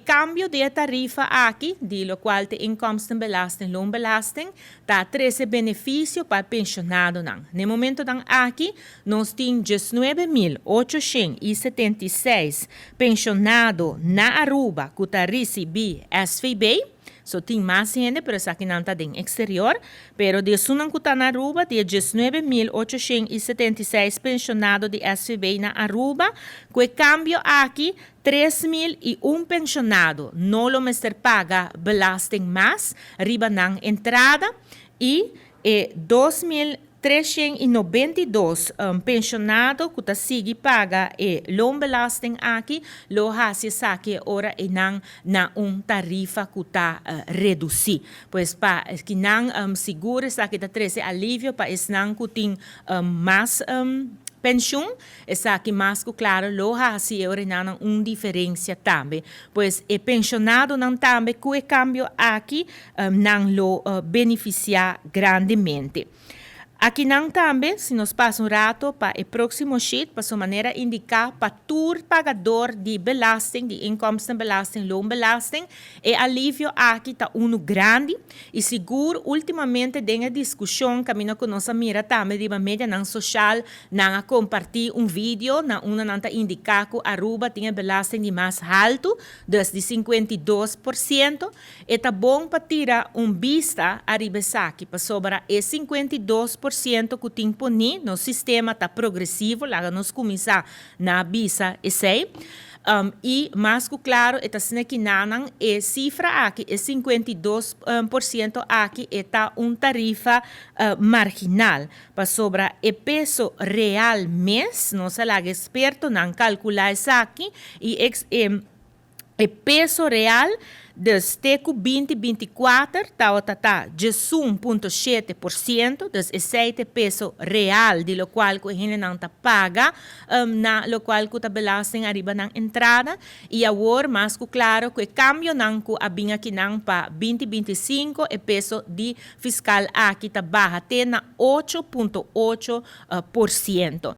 cambio de tarifa aqui, de lo qual te inkomstenbelasting, loonbelasting, tá 13 benefício para pensionado não. No momento dan aqui, nós temos 19.876 pensionado na Aruba que tá recebi SVB. So, tem mais gente, pero sa aqui não está em exterior. Pero de Sunan que está na Aruba, tem 19.876 pensionados de SVB na Aruba. Com cambio aqui, 3.001 pensionado. Não lo mester paga belasting mais, riba ng entrada. E 2.392 pensionado que ta sige paga loonbelasting aqui, lo hasi sa que ora enang na tarifa que ta reduzi. Pues pa kinang seguro sa que ta 13 alivio pa isnang kuting mas pensão, essa aqui mais claro, lo hasi ora nang diferença também. Pues pensionado não também que cambio aqui não lo beneficia grandemente. Aqui não também, se nos passa rato para o próximo sheet, para sua maneira indicar para todo pagador de belasting, de inkomstenbelasting, loonbelasting, alívio aqui está grande e seguro, ultimamente, tem a discussão, caminho com nossa mira também, de mídia não social, não compartilhar vídeo, não está indicar que a Aruba tem belasting de mais alto, desde 52%, e está bom para tirar vista a ribesaki, para sobrar 52% que tem poni no sistema está progressivo, lá nós começar na bisa e e mais que claro, está sendo que nanang cifra aqui é 52% aqui está tarifa marginal para sobra o peso real mês, nós lá experto não calcular isso aqui e o peso real desde 2024 está 11,7%, esse peso real de lo qual que a gente não paga, na lo qual que está belasting arriba ng entrada, e agora mais que claro que o cambio não que abinha aqui não para 2025 o peso de fiscal aqui está baja até na 8,8%.